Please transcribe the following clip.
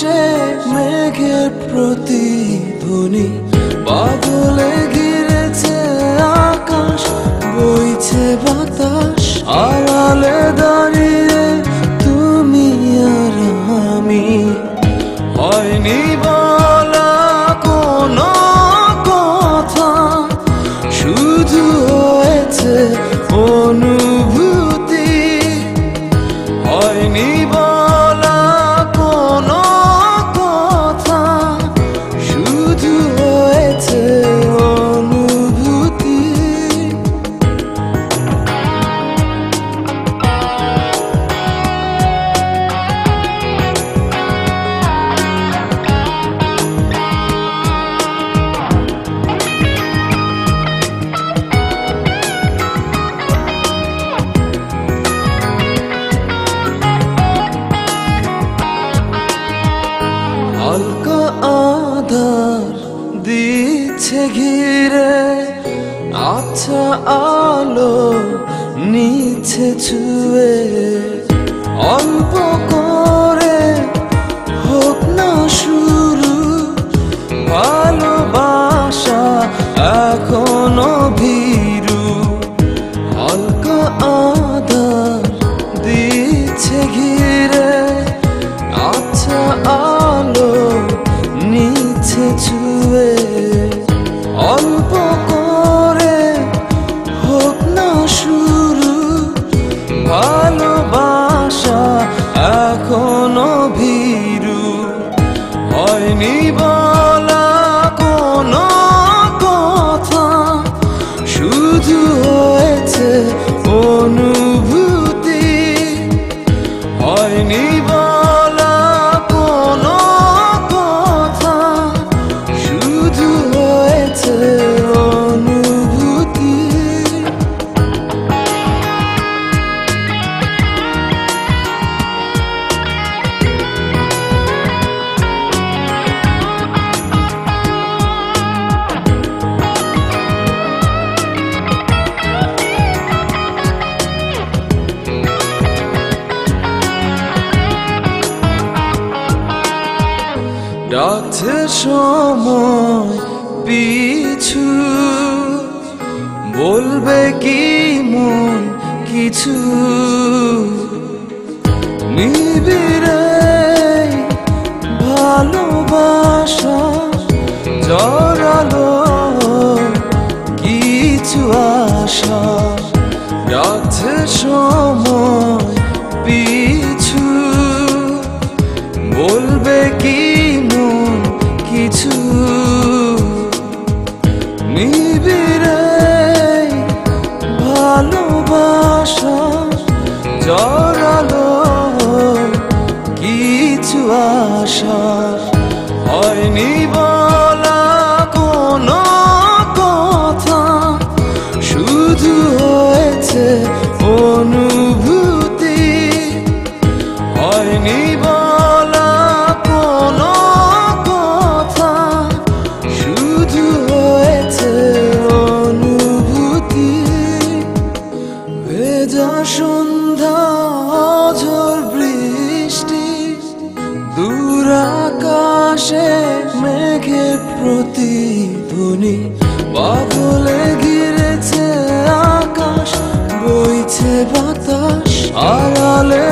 আকাশে মেঘের প্রতিধ্বনি, বাদলে ঘিরেছে আকাশ, বইছে বাতাস, আড়ালে দাঁড়িয়ে তুমি আর আমি। হয়নি বলা কোনো কথা, শুধু হয়েছে অনুভূতি। হয়নি বলা কোনো কথা, শুধু হয়েছে অনুভূতি। হালকা আধার দিচ্ছে ঘিরে, আচ্ছা আলো নিচ্ছে ছুঁয়ে। অল্প করে হোক না শুরু, ভালোবাসা এখনো ভীরু। হালকা আধার দিচ্ছে ঘিরে, আচ্ছা আলো নিচ্ছে ছুঁয়ে। অল্প করে হোক না শুরু, ভালোবাসা এখনো ভীরু। হয়নি বলা কোনো কথা, শুধু হয়েছে অনুভূতি। হয়নি বলা কোনো কথা, শুধু হয়েছে অনুভূতি। ডাকছে সময় পিছু, বলবে কি মন কিছু। নিবিড়ে ভালোবাসা জড়ালো কিছু আশা। ডাকছে সময় পিছু, বলবে কি মন কিছু। নিবিড়ে ভালোবাসা জড়ালো কিছু আশা। হয়নি বলা কোনো কথা, শুধু হয়েছে অনুভূতি। হয়নি বলা কোনো কথা, শুধু হয়েছে অনুভূতি। ভেজা সন্ধ্যা, ঝড় বৃষ্টি, দূর আকাশে মেঘের প্রতিধ্বনি, বাদলে ঘিরেছে আকাশ, বইছে বাতাস, আড়ালে